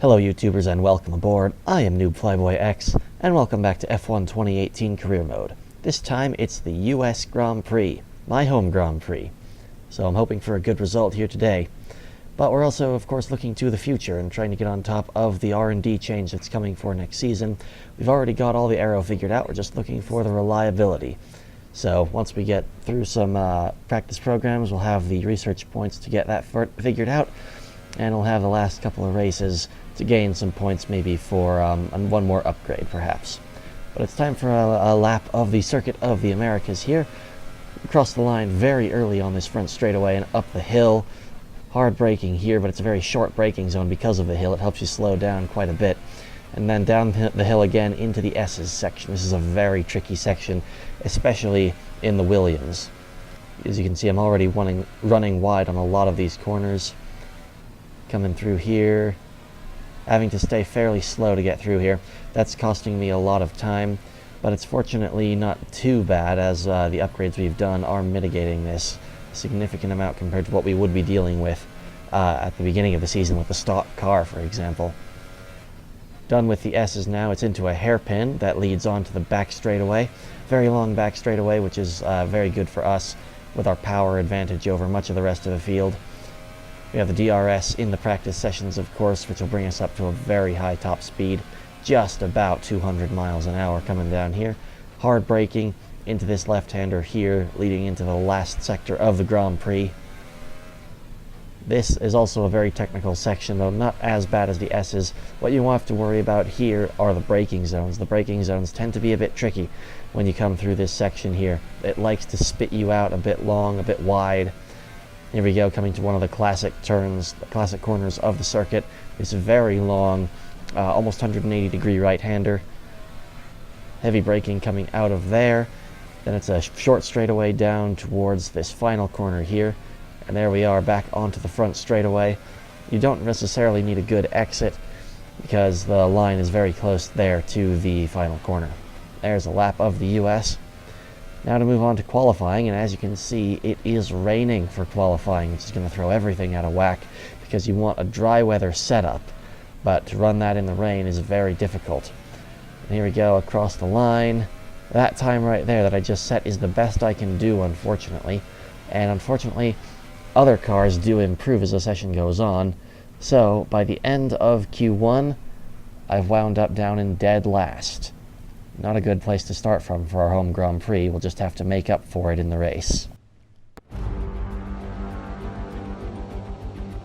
Hello YouTubers and welcome aboard. I am Noob Flyboy X and welcome back to F1 2018 Career Mode. This time it's the US Grand Prix, my home Grand Prix. So I'm hoping for a good result here today. But we're also of course looking to the future and trying to get on top of the R&D change that's coming for next season. We've already got all the aero figured out, we're just looking for the reliability. So once we get through some practice programs, we'll have the research points to get that figured out. And we'll have the last couple of races to gain some points maybe for one more upgrade perhaps. But it's time for a lap of the Circuit of the Americas here. Across the line very early on this front straightaway and up the hill. Hard braking here, but it's a very short braking zone because of the hill. It helps you slow down quite a bit. And then down the hill again into the S's section. This is a very tricky section, especially in the Williams. As you can see, I'm already running wide on a lot of these corners. Coming through here, having to stay fairly slow to get through here. That's costing me a lot of time, but it's fortunately not too bad as the upgrades we've done are mitigating this a significant amount compared to what we would be dealing with at the beginning of the season with the stock car, for example. Done with the S's now, it's into a hairpin that leads on to the back straightaway. Very long back straightaway, which is very good for us with our power advantage over much of the rest of the field. We have the DRS in the practice sessions, of course, which will bring us up to a very high top speed, just about 200 miles an hour coming down here. Hard braking into this left-hander here, leading into the last sector of the Grand Prix. This is also a very technical section, though not as bad as the S's. What you won't have to worry about here are the braking zones. The braking zones tend to be a bit tricky when you come through this section here. It likes to spit you out a bit long, a bit wide. Here we go, coming to one of the classic turns, the classic corners of the circuit. It's a very long, almost 180 degree right-hander. Heavy braking coming out of there. Then it's a short straightaway down towards this final corner here. And there we are back onto the front straightaway. You don't necessarily need a good exit because the line is very close there to the final corner. There's a lap of the US. Now to move on to qualifying, and as you can see, it is raining for qualifying, which is going to throw everything out of whack because you want a dry weather setup, but to run that in the rain is very difficult. And here we go across the line. That time right there that I just set is the best I can do, unfortunately. And unfortunately, other cars do improve as the session goes on. So by the end of Q1, I've wound up down in dead last. Not a good place to start from for our home Grand Prix. We'll just have to make up for it in the race.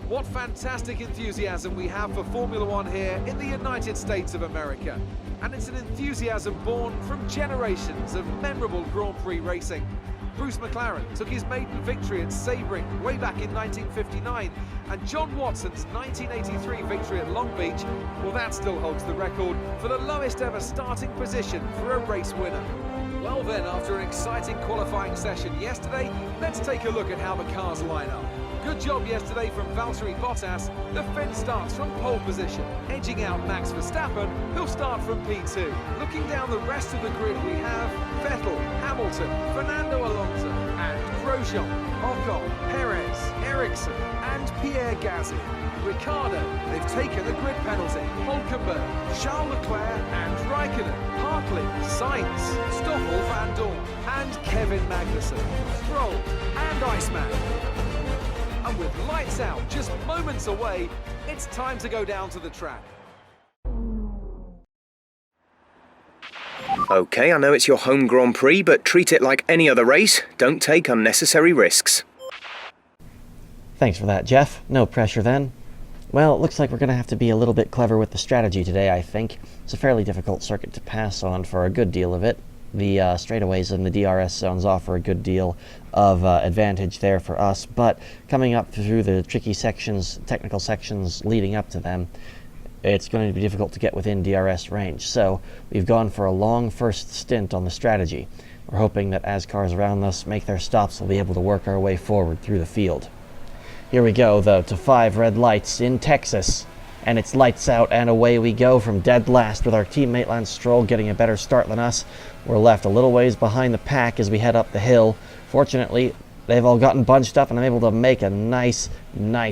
What fantastic enthusiasm we have for Formula One here in the United States of America. And it's an enthusiasm born from generations of memorable Grand Prix racing. Bruce McLaren took his maiden victory at Sebring way back in 1959, and John Watson's 1983 victory at Long Beach, well, that still holds the record for the lowest ever starting position for a race winner. Well then, after an exciting qualifying session yesterday, let's take a look at how the cars line up. Good job yesterday from Valtteri Bottas. The Finn starts from pole position, edging out Max Verstappen, who'll start from P2. Looking down the rest of the grid, we have Vettel, Hamilton, Fernando Alonso, and Grosjean, Ocon, Perez, Ericsson, and Pierre Gasly. Ricciardo, they've taken the grid penalty. Hulkenberg, Charles Leclerc, and Raikkonen, Hartley, Sainz, Stoffel Van Dorn, and Kevin Magnussen, Stroll, and Iceman. And with lights out just moments away, it's time to go down to the track. Okay, I know it's your home Grand Prix, but treat it like any other race. Don't take unnecessary risks. Thanks for that, Jeff. No pressure then. Well, it looks like we're going to have to be a little bit clever with the strategy today, I think. It's a fairly difficult circuit to pass on for a good deal of it. The straightaways and the DRS zones offer a good deal of advantage there for us, but coming up through the tricky sections, technical sections leading up to them, it's going to be difficult to get within DRS range. So we've gone for a long first stint on the strategy. We're hoping that as cars around us make their stops, we'll be able to work our way forward through the field. Here we go, though, to 5 red lights in Texas. And it's lights out and away we go from dead last with our teammate Lance Stroll getting a better start than us. We're left a little ways behind the pack as we head up the hill. Fortunately, they've all gotten bunched up, and I'm able to make a nice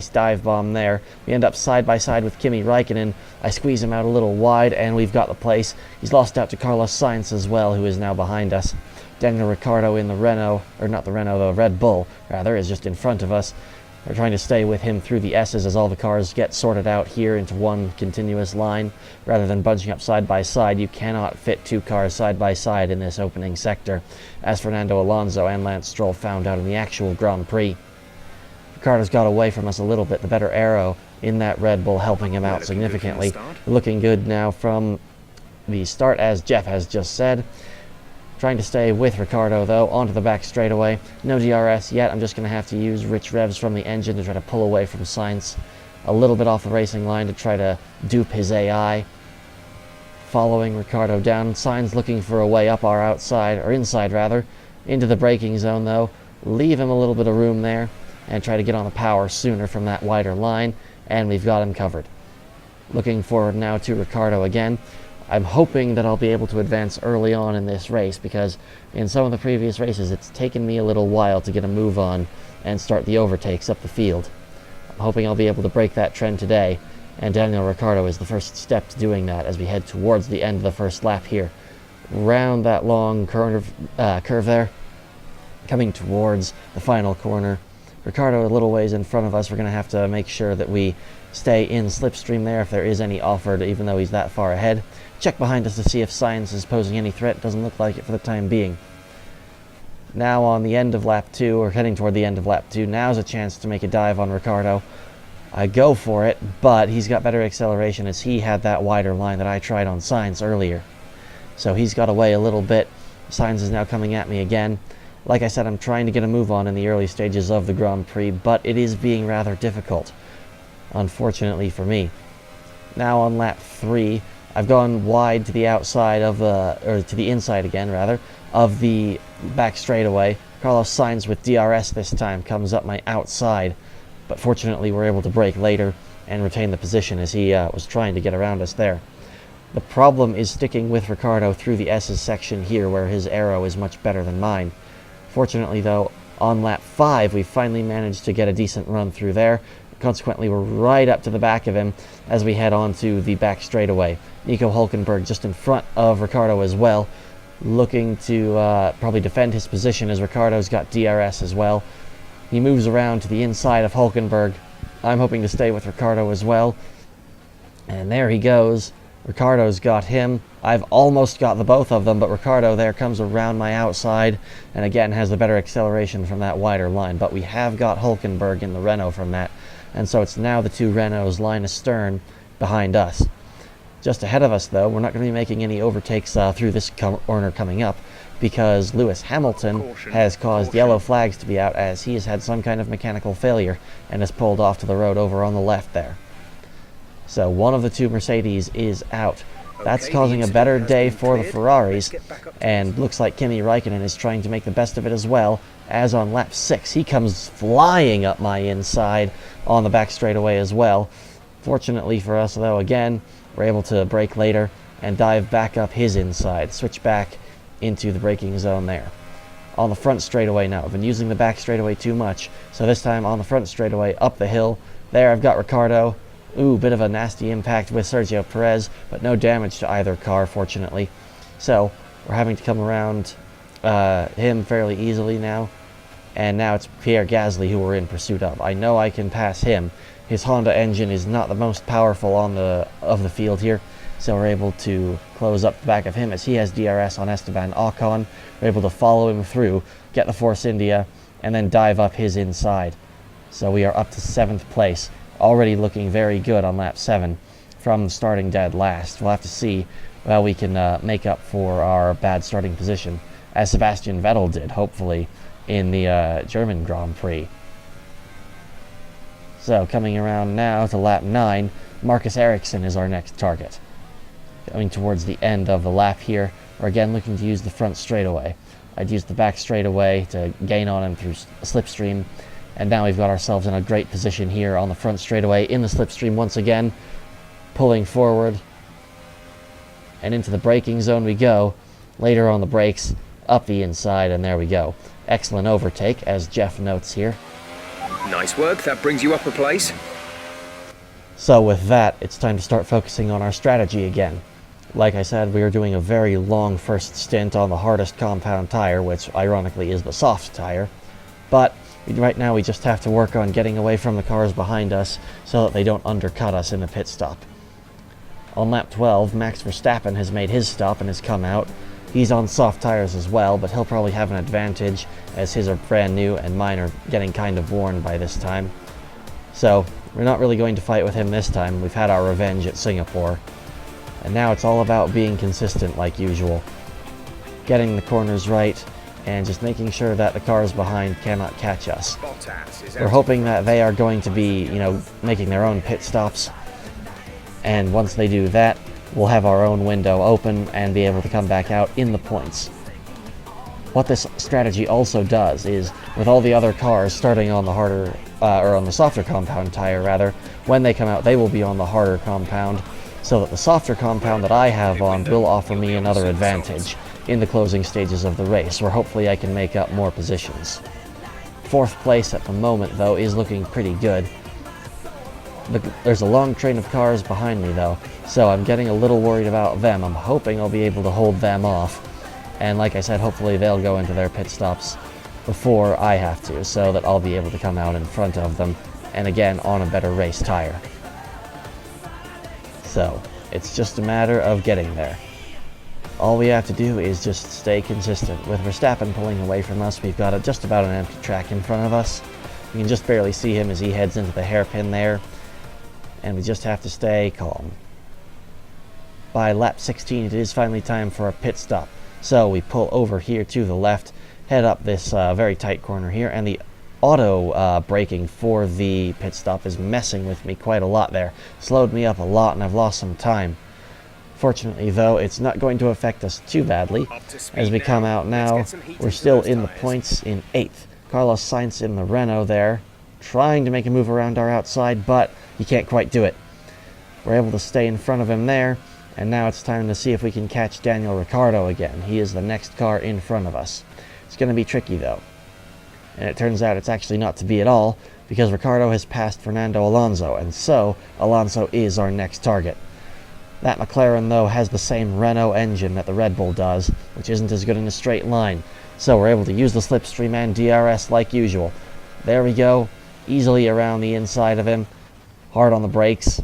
dive bomb there. We end up side by side with Kimi Räikkönen. I squeeze him out a little wide, and we've got the place. He's lost out to Carlos Sainz as well, who is now behind us. Daniel Ricciardo in the Renault, or not the Renault, the Red Bull, rather, is just in front of us. We're trying to stay with him through the S's as all the cars get sorted out here into one continuous line. Rather than bunching up side by side, you cannot fit 2 cars side by side in this opening sector, as Fernando Alonso and Lance Stroll found out in the actual Grand Prix. Ricciardo's got away from us a little bit, the better aero in that Red Bull helping him out significantly. Looking good now from the start, as Jeff has just said. Trying to stay with Ricciardo, though, onto the back straightaway. No DRS yet. I'm just going to have to use rich revs from the engine to try to pull away from Sainz. A little bit off the racing line to try to dupe his AI. Following Ricciardo down. Sainz looking for a way up our outside, or inside rather, into the braking zone, though. Leave him a little bit of room there and try to get on the power sooner from that wider line, and we've got him covered. Looking forward now to Ricciardo again. I'm hoping that I'll be able to advance early on in this race, because in some of the previous races it's taken me a little while to get a move on and start the overtakes up the field. I'm hoping I'll be able to break that trend today, and Daniel Ricciardo is the first step to doing that as we head towards the end of the first lap here. Round that long curve there, coming towards the final corner. Ricciardo a little ways in front of us. We're going to have to make sure that we stay in slipstream there if there is any offered, even though he's that far ahead. Check behind us to see if Sainz is posing any threat. Doesn't look like it for the time being. Now on the end of lap 2, or heading toward the end of lap 2, now's a chance to make a dive on Ricciardo. I go for it, but he's got better acceleration as he had that wider line that I tried on Sainz earlier. So he's got away a little bit. Sainz is now coming at me again. Like I said, I'm trying to get a move on in the early stages of the Grand Prix, but it is being rather difficult, unfortunately for me. Now on lap 3, I've gone wide to the outside of the, or to the inside again, rather, of the back straightaway. Carlos Sainz with DRS this time comes up my outside, but fortunately we're able to brake later and retain the position as he was trying to get around us there. The problem is sticking with Ricciardo through the S's section here, where his aero is much better than mine. Fortunately, though, on lap 5, we finally managed to get a decent run through there. Consequently, we're right up to the back of him as we head on to the back straightaway. Nico Hülkenberg just in front of Ricciardo as well, looking to probably defend his position as Ricciardo's got DRS as well. He moves around to the inside of Hülkenberg. I'm hoping to stay with Ricciardo as well. And there he goes. Ricciardo's got him. I've almost got the both of them, but Ricciardo there comes around my outside and again has the better acceleration from that wider line. But we have got Hülkenberg in the Renault from that, and so it's now the 2 Renaults line astern behind us. Just ahead of us, though, we're not going to be making any overtakes through this corner coming up, because Lewis Hamilton has caused yellow flags to be out as he has had some kind of mechanical failure and has pulled off to the road over on the left there. So one of the 2 Mercedes is out. That's causing a better day for the Ferraris, and looks like Kimi Räikkönen is trying to make the best of it as well, as on lap 6 he comes flying up my inside on the back straightaway as well. Fortunately for us, though, again, we're able to brake later and dive back up his inside, switch back into the braking zone there. On the front straightaway now, I've been using the back straightaway too much, so this time on the front straightaway up the hill. There I've got Ricciardo. Ooh, bit of a nasty impact with Sergio Perez, but no damage to either car, fortunately. So we're having to come around him fairly easily now, and now it's Pierre Gasly who we're in pursuit of. I know I can pass him. His Honda engine is not the most powerful of the field here, so we're able to close up the back of him as he has DRS on Esteban Ocon. We're able to follow him through, get the Force India, and then dive up his inside. So we are up to 7th place. Already looking very good on lap 7 from starting dead last. We'll have to see how we can make up for our bad starting position, as Sebastian Vettel did, hopefully, in the German Grand Prix. So coming around now to lap 9, Marcus Ericsson is our next target. Coming towards the end of the lap here, we're again looking to use the front straightaway. I'd use the back straightaway to gain on him through slipstream. And now we've got ourselves in a great position here on the front straightaway in the slipstream once again, pulling forward and into the braking zone we go. Later on the brakes, up the inside, and there we go. Excellent overtake, as Jeff notes here. Nice work, that brings you up a place. So with that, it's time to start focusing on our strategy again. Like I said, we are doing a very long first stint on the hardest compound tire, which ironically is the soft tire. But right now we just have to work on getting away from the cars behind us so that they don't undercut us in the pit stop. On lap 12, Max Verstappen has made his stop and has come out. He's on soft tires as well, but he'll probably have an advantage as his are brand new and mine are getting kind of worn by this time. So we're not really going to fight with him this time. We've had our revenge at Singapore. And now it's all about being consistent like usual. Getting the corners right and just making sure that the cars behind cannot catch us. We're hoping that they are going to be, making their own pit stops. And once they do that, we'll have our own window open and be able to come back out in the points. What this strategy also does is, with all the other cars starting on the harder, or on the softer compound tire rather, when they come out they will be on the harder compound, so that the softer compound that I have on will offer me another advantage in the closing stages of the race, where hopefully I can make up more positions. 4th place at the moment though is looking pretty good. There's a long train of cars behind me though, so I'm getting a little worried about them. I'm hoping I'll be able to hold them off, and like I said, hopefully they'll go into their pit stops before I have to, so that I'll be able to come out in front of them, and again on a better race tire. So it's just a matter of getting there. All we have to do is just stay consistent. With Verstappen pulling away from us, we've got just about an empty track in front of us. You can just barely see him as he heads into the hairpin there, and we just have to stay calm. By lap 16, it is finally time for a pit stop. So we pull over here to the left, head up this very tight corner here, and the auto braking for the pit stop is messing with me quite a lot there. Slowed me up a lot and I've lost some time. Fortunately though, it's not going to affect us too badly. As we come out now, we're still in the points in 8th. Carlos Sainz in the Renault there, trying to make a move around our outside, but he can't quite do it. We're able to stay in front of him there, and now it's time to see if we can catch Daniel Ricciardo again. He is the next car in front of us. It's going to be tricky though. And it turns out it's actually not to be at all, because Ricciardo has passed Fernando Alonso, and so Alonso is our next target. That McLaren though has the same Renault engine that the Red Bull does, which isn't as good in a straight line. So we're able to use the slipstream and DRS like usual. There we go, easily around the inside of him, hard on the brakes.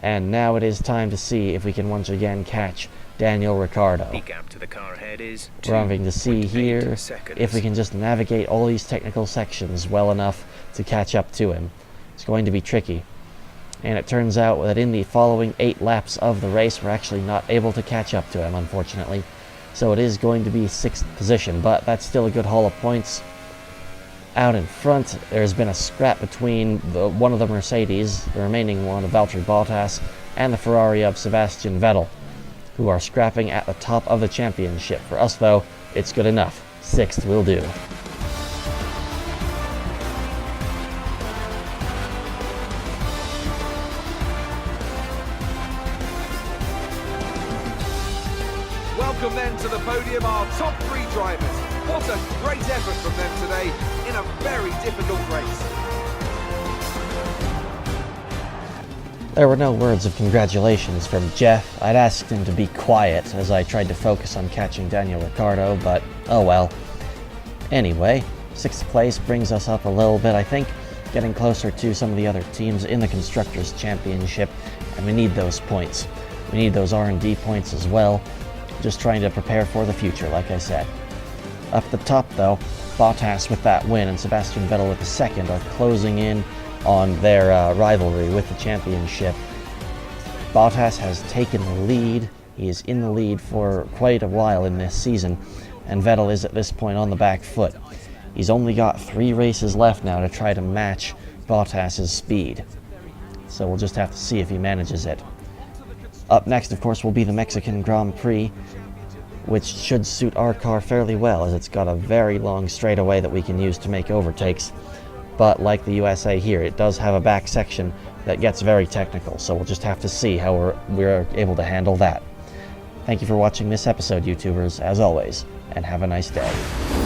And now it is time to see if we can once again catch Daniel Ricciardo. The gap to the car ahead is We're having to see here if we can just navigate all these technical sections well enough to catch up to him. It's going to be tricky. And it turns out that in the following 8 laps of the race, we're actually not able to catch up to him, unfortunately. So it is going to be 6th position, but that's still a good haul of points. Out in front, there's been a scrap between one of the Mercedes, the remaining one of Valtteri Bottas, and the Ferrari of Sebastian Vettel, who are scrapping at the top of the championship. For us, though, it's good enough. 6th will do. Welcome then to the podium, our top 3 drivers. What a great effort from them today in a very difficult race. There were no words of congratulations from Jeff. I'd asked him to be quiet as I tried to focus on catching Daniel Ricciardo, but oh well. Anyway, 6th place brings us up a little bit, I think, getting closer to some of the other teams in the Constructors' Championship, and we need those points. We need those R&D points as well, just trying to prepare for the future, like I said. Up the top, though, Bottas with that win and Sebastian Vettel with the 2nd are closing in on their rivalry with the championship. Bottas has taken the lead. He is in the lead for quite a while in this season, and Vettel is at this point on the back foot. He's only got 3 races left now to try to match Bottas's speed, so we'll just have to see if he manages it. Up next, of course, will be the Mexican Grand Prix, which should suit our car fairly well, as it's got a very long straightaway that we can use to make overtakes. But like the USA here, it does have a back section that gets very technical, so we'll just have to see how we're able to handle that. Thank you for watching this episode, YouTubers, as always, and have a nice day.